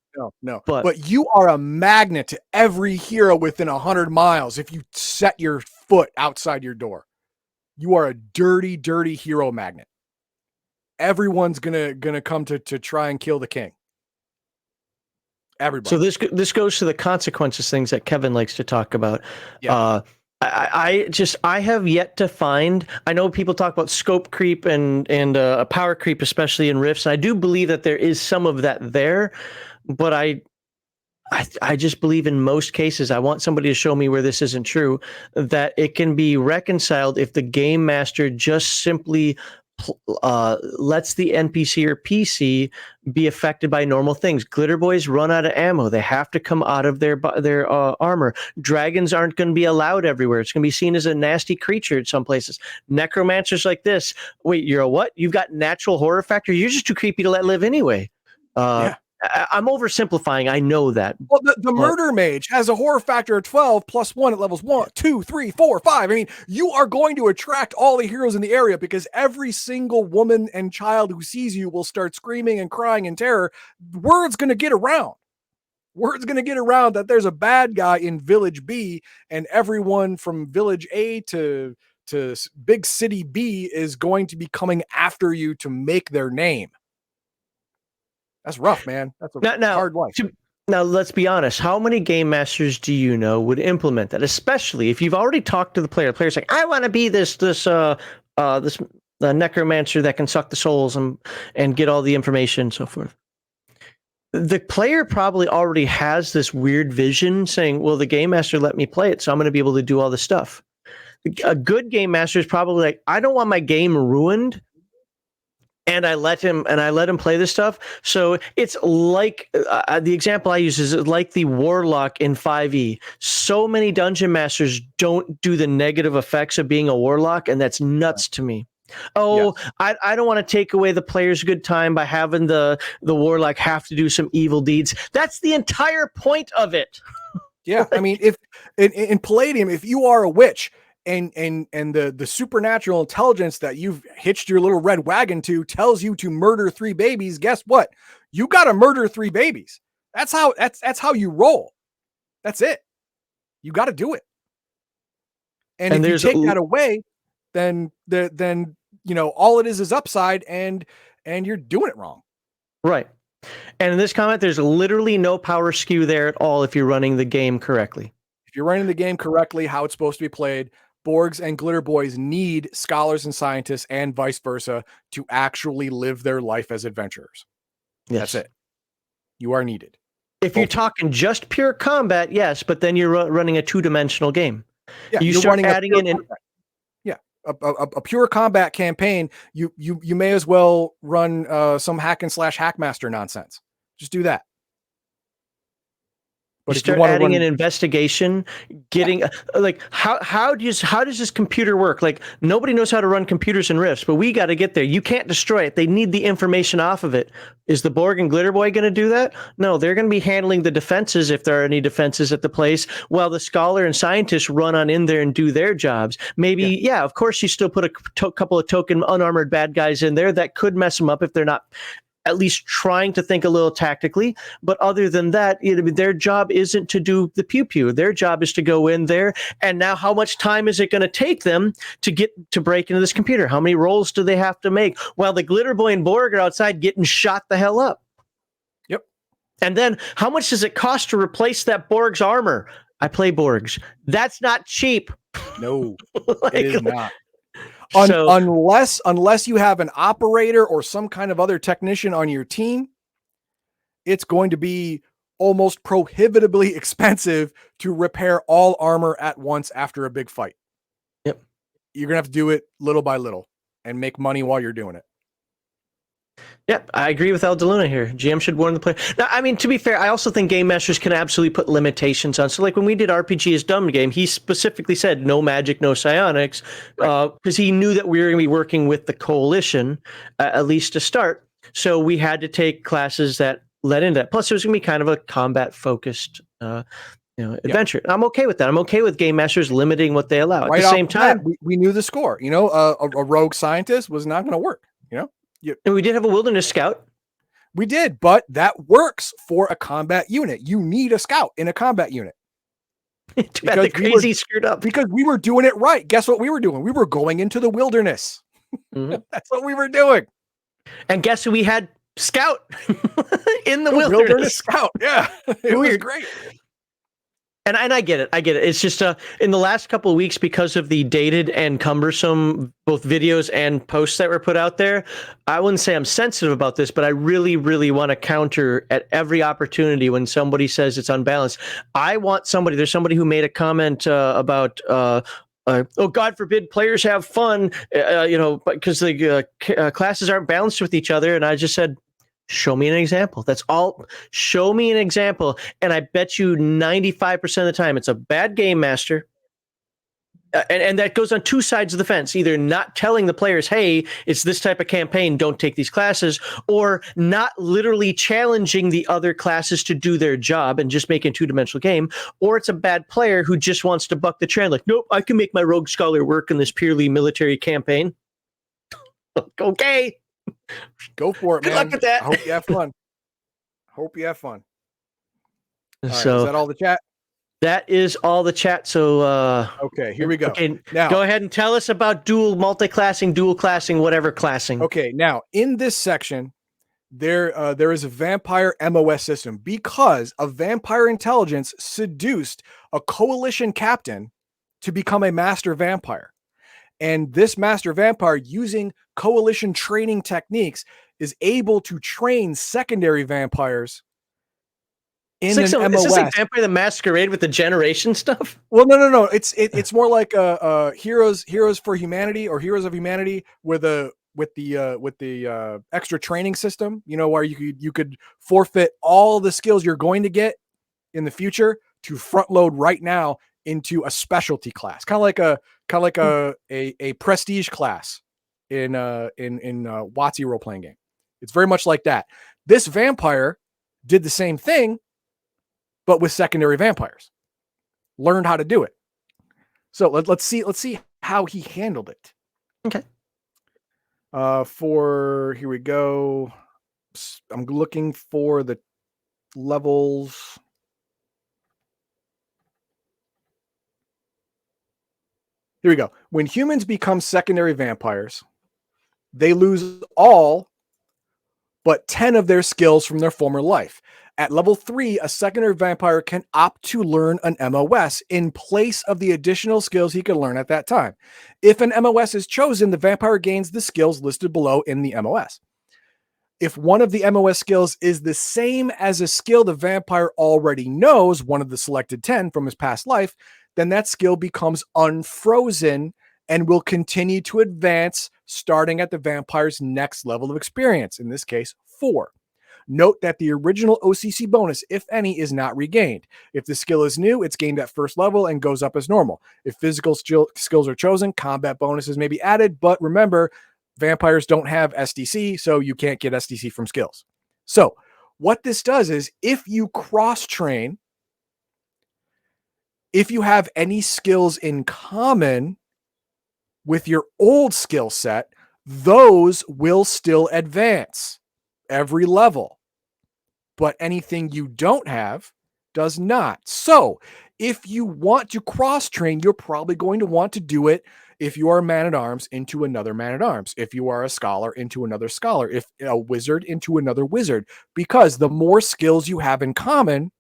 No. But you are a magnet to every hero within 100 miles if you set your foot outside your door. You are a dirty, dirty hero magnet. Everyone's gonna come to try and kill the king. Everybody. So this goes to the consequences things that Kevin likes to talk about. Yeah. I have yet to find. I know people talk about scope creep and a power creep, especially in Rifts. And I do believe that there is some of that there. But I just believe in most cases, I want somebody to show me where this isn't true, that it can be reconciled if the game master just simply lets the NPC or PC be affected by normal things. Glitter boys run out of ammo. They have to come out of their armor. Dragons aren't going to be allowed everywhere. It's going to be seen as a nasty creature in some places. Necromancers like this. Wait, you're a what? You've got natural horror factor? You're just too creepy to let live anyway. I'm oversimplifying. I know that. Well, the murder mage has a horror factor of 12 plus 1 at levels 1, 2, 3, 4, 5. I mean, you are going to attract all the heroes in the area because every single woman and child who sees you will start screaming and crying in terror. Word's going to get around. Word's going to get around that there's a bad guy in Village B, and everyone from Village A to Big City B is going to be coming after you to make their name. That's rough, man. That's a hard life. Now, let's be honest. How many game masters do you know would implement that? Especially if you've already talked to the player. The player's like, I want to be this necromancer that can suck the souls and get all the information and so forth. The player probably already has this weird vision saying, well, the game master let me play it, so I'm going to be able to do all this stuff. A good game master is probably like, I don't want my game ruined. And I let him play this stuff. So it's like the example I use is like the warlock in 5e. So many dungeon masters don't do the negative effects of being a warlock, and that's nuts to me. Oh, yes. I don't want to take away the player's good time by having the warlock have to do some evil deeds. That's the entire point of it. Yeah, I mean, if in Palladium, if you are a witch, and the supernatural intelligence that you've hitched your little red wagon to tells you to murder 3 babies, guess what? You got to murder 3 babies. That's how you roll. That's it. You got to do it. And if you take that away, then all it is upside, and you're doing it wrong. Right. And in this comment, there's literally no power skew there at all if you're running the game correctly. If you're running the game correctly, how it's supposed to be played, Borgs and Glitter Boys need scholars and scientists and vice versa to actually live their life as adventurers. Yes. That's it. You are needed. If you're talking just pure combat, yes, but then you're running a 2-dimensional game. Yeah, you start adding in a pure combat campaign. You may as well run some hack and slash hackmaster nonsense. Just do that. But you start adding an investigation, getting like how does this computer work? Like, nobody knows how to run computers in Rifts, but we got to get there. You can't destroy it. They need the information off of it. Is the Borg and Glitter Boy going to do that? No, they're going to be handling the defenses if there are any defenses at the place, while the scholar and scientists run on in there and do their jobs. Maybe, of course, you still put a couple of token unarmored bad guys in there that could mess them up if they're not at least trying to think a little tactically. But other than that, their job isn't to do the pew-pew. Their job is to go in there. And now how much time is it going to take them to break into this computer? How many rolls do they have to make? While the Glitter Boy and Borg are outside getting shot the hell up. Yep. And then how much does it cost to replace that Borg's armor? I play Borgs. That's not cheap. No, it is not. Unless you have an operator or some kind of other technician on your team, it's going to be almost prohibitively expensive to repair all armor at once after a big fight. Yep. You're going to have to do it little by little and make money while you're doing it. Yep, I agree with El DeLuna here. GM should warn the player. Now, I mean, to be fair, I also think game masters can absolutely put limitations on. So, like when we did RPG as Dumb Game, he specifically said no magic, no psionics, because he knew that we were going to be working with the coalition, at least to start. So we had to take classes that led into that. Plus, it was going to be kind of a combat-focused adventure. I'm okay with that. I'm okay with game masters limiting what they allow. At the same time, we knew the score. A rogue scientist was not going to work. And we did have a wilderness scout. We did, but that works for a combat unit. You need a scout in a combat unit. Too bad the crazy screwed up. Because we were doing it right. Guess what we were doing? We were going into the wilderness. Mm-hmm. That's what we were doing. And guess who we had scout in the wilderness scout. Yeah, it was great. And I get it. It's just in the last couple of weeks, because of the dated and cumbersome both videos and posts that were put out there, I wouldn't say I'm sensitive about this, but I really, really want to counter at every opportunity when somebody says it's unbalanced. There's somebody who made a comment about, oh, God forbid players have fun, because the classes aren't balanced with each other. And I just said, show me an example. That's all. Show me an example. And I bet you 95% of the time it's a bad game master and that goes on two sides of the fence, either not telling the players, hey, it's this type of campaign, don't take these classes, or not literally challenging the other classes to do their job and just making a two-dimensional game, or it's a bad player who just wants to buck the trend, like, nope, I can make my rogue scholar work in this purely military campaign. Okay. Go for it, Good man. luck with that. I hope you have fun. Hope you have fun. All right, So is that all the chat? that is all the chat. So okay, here we go. Okay, now go ahead and tell us about dual multi-classing, dual classing, whatever classing. Okay, now in this section, there is a vampire MOS system because a vampire intelligence seduced a coalition captain to become a master vampire. And this master vampire, using coalition training techniques, is able to train secondary vampires in an MOS. Is this like Vampire the Masquerade with the generation stuff? Well, no. It's more like Heroes for Humanity or Heroes of Humanity with the extra training system. You know, where you could forfeit all the skills you're going to get in the future to front load right now into a specialty class, kind of like a prestige class in WotC role playing game. It's very much like that. This vampire did the same thing, but with secondary vampires. Learned how to do it. So let's see how he handled it. Okay. Here we go. I'm looking for the levels. Here we go. When humans become secondary vampires, they lose all but 10 of their skills from their former life. At level 3, a secondary vampire can opt to learn an MOS in place of the additional skills he could learn at that time. If an MOS is chosen, the vampire gains the skills listed below in the MOS. If one of the MOS skills is the same as a skill the vampire already knows, one of the selected 10 from his past life, then that skill becomes unfrozen and will continue to advance starting at the vampire's next level of experience, in this case, 4. Note that the original OCC bonus, if any, is not regained. If the skill is new, it's gained at first level and goes up as normal. If physical skills are chosen, combat bonuses may be added, but remember, vampires don't have SDC, so you can't get SDC from skills. So what this does is, if you cross-train, if you have any skills in common with your old skill set, those will still advance every level. But anything you don't have does not. So if you want to cross-train, you're probably going to want to do it if you are a man-at-arms into another man-at-arms, if you are a scholar into another scholar, if a wizard into another wizard, because the more skills you have in common,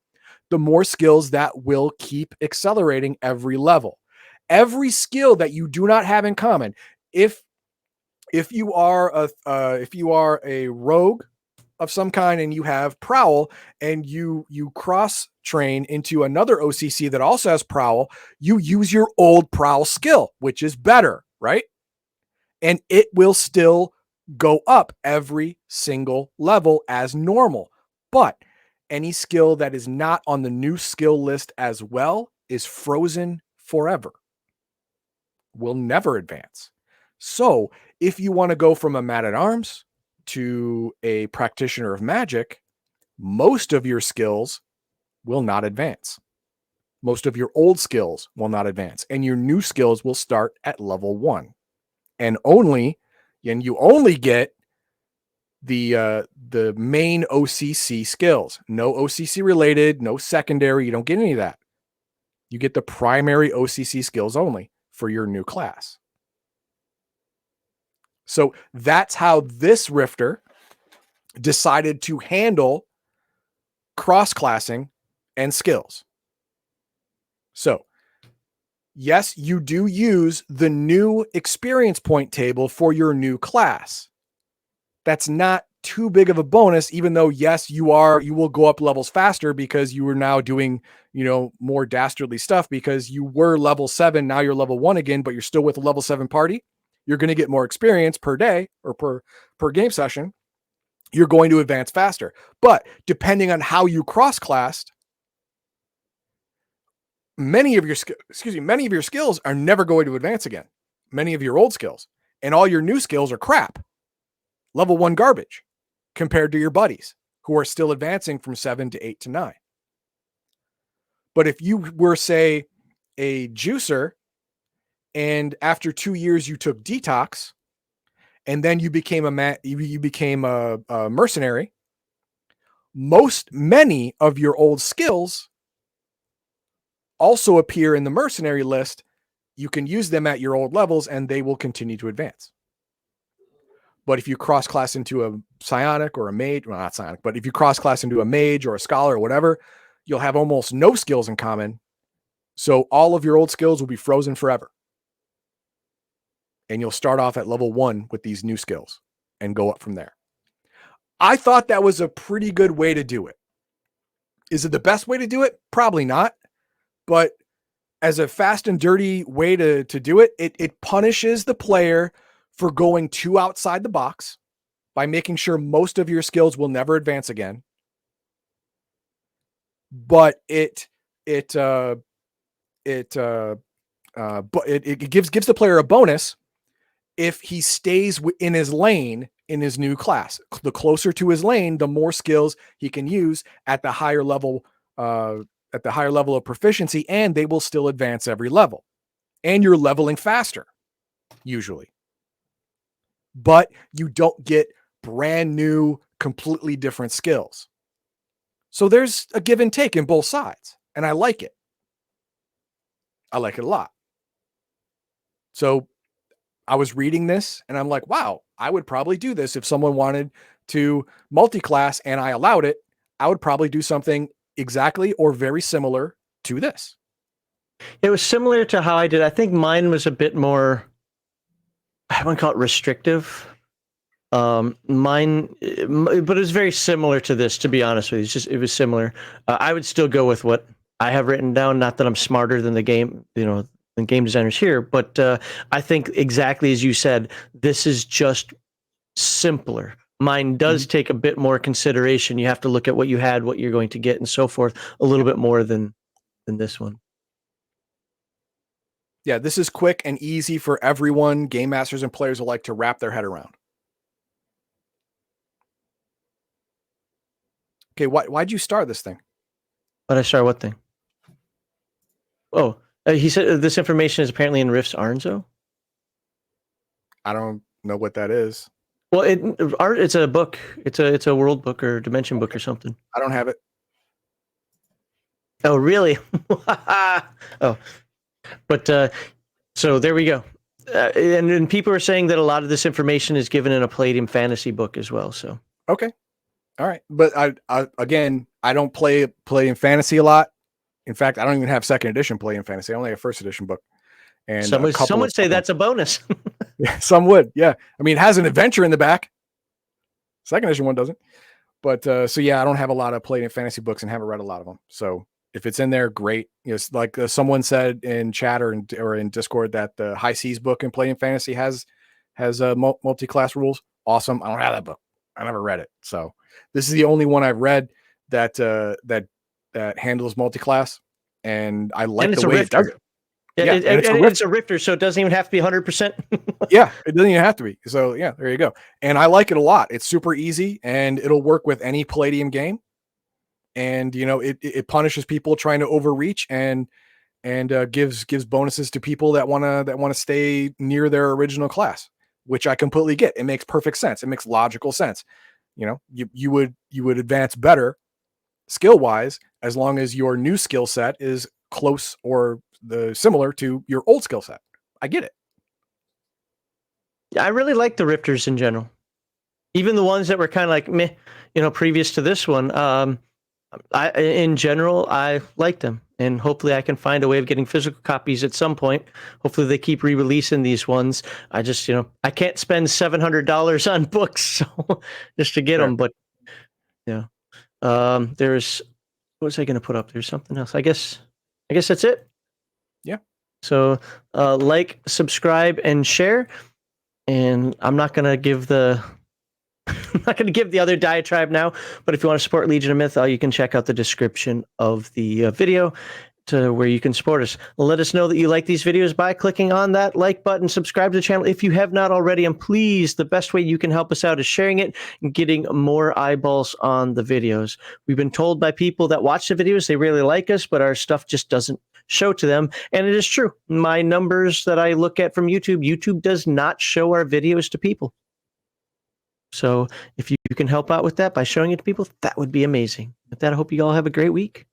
the more skills that will keep accelerating every level. Every skill that you do not have in common, if you are a rogue of some kind and you have prowl and you cross train into another OCC that also has prowl, you use your old prowl skill, which is better, right? And it will still go up every single level as normal. But any skill that is not on the new skill list as well is frozen forever. Will never advance. So if you want to go from a man-at-arms to a practitioner of magic, most of your skills will not advance. Most of your old skills will not advance, and your new skills will start at level 1. And you only get the main OCC skills. No OCC related, no secondary. You don't get any of that. You get the primary OCC skills only for your new class. So that's how this Rifter decided to handle cross-classing and skills. So, yes, you do use the new experience point table for your new class. That's not too big of a bonus, even though, yes, you will go up levels faster because you are now doing, more dastardly stuff because you were level 7. Now you're level 1 again, but you're still with a level 7 party. You're going to get more experience per day or per game session. You're going to advance faster. But depending on how you cross-classed, many of your skills are never going to advance again. Many of your old skills, and all your new skills are crap. Level 1 garbage compared to your buddies who are still advancing from 7 to 8 to 9. But if you were, say, a juicer, and after 2 years you took detox, and then you became a mercenary, many of your old skills also appear in the mercenary list. You can use them at your old levels and they will continue to advance. But if you cross class into a psionic or a mage, well, not psionic, but if you cross class into a mage or a scholar or whatever, you'll have almost no skills in common. So all of your old skills will be frozen forever. And you'll start off at level 1 with these new skills and go up from there. I thought that was a pretty good way to do it. Is it the best way to do it? Probably not. But as a fast and dirty way to do it, it punishes the player for going too outside the box by making sure most of your skills will never advance again. But it gives the player a bonus if he stays in his lane in his new class. The closer to his lane, the more skills he can use at the higher level of proficiency, and they will still advance every level. And you're leveling faster, usually. But you don't get brand new, completely different skills. So there's a give and take in both sides, and I like it. I like it a lot. So I was reading this and I'm like, wow, I would probably do this if someone wanted to multi-class and I allowed it. I would probably do something exactly or very similar to this. It was similar to how I did. I think mine was a bit more, I wouldn't call it restrictive. But it was very similar to this, to be honest with you. It was similar. I would still go with what I have written down. Not that I'm smarter than the game, than game designers here, but I think exactly as you said, this is just simpler. Mine does take a bit more consideration. You have to look at what you had, what you're going to get, and so forth, a little bit more than this one. Yeah, this is quick and easy for everyone. Game masters and players will like to wrap their head around. Okay, why'd you start this thing? Why'd I start what thing? Oh, he said this information is apparently in Rift's Arnzo. I don't know what that is. Well, it's a book. It's a world book or dimension book or something. I don't have it. Oh, really? Oh, but so there we go. And people are saying that a lot of this information is given in a Palladium fantasy book as well. So okay, all right. But I don't play Palladium fantasy a lot. In fact, I don't even have second edition Palladium fantasy. I only have first edition book. And some would say that's a bonus. Yeah, some would. Yeah, I mean, it has an adventure in the back. Second edition one doesn't. But so yeah, I don't have a lot of Palladium fantasy books and haven't read a lot of them. So if it's in there, great. Like someone said in chat or in Discord that the High Seas book in Palladium fantasy has multi-class rules. Awesome. I don't have that book. I never read it. So this is the only one I've read that handles multi-class, and I like the way it does it. Yeah, it's a rifter, so it doesn't even have to be 100%. Yeah, it doesn't even have to be. So yeah, there you go. And I like it a lot. It's super easy, and it'll work with any Palladium game. And it punishes people trying to overreach, and gives bonuses to people that want to stay near their original class, which I completely get. It makes perfect sense. It makes logical sense. You would advance better skill wise as long as your new skill set is close or similar to your old skill set. I get it. Yeah, I really like the rifters in general, even the ones that were kind of like meh, previous to this one. In general, I like them, and hopefully I can find a way of getting physical copies at some point. Hopefully they keep re-releasing these ones. I just, I can't spend $700 on books so, just to get them. But yeah, there's, what was I going to put up? There's something else. I guess that's it. Yeah. So like, subscribe, and share. And I'm not going to give the other diatribe now, but if you want to support Legion of Myth, you can check out the description of the video. to where you can support us. Let us know that you like these videos by clicking on that like button. Subscribe to the channel if you have not already. And please, the best way you can help us out is sharing it and getting more eyeballs on the videos. We've been told by people that watch the videos they really like us, but our stuff just doesn't show to them. And it is true. My numbers that I look at from YouTube does not show our videos to people. So if you can help out with that by showing it to people, that would be amazing. With that, I hope you all have a great week.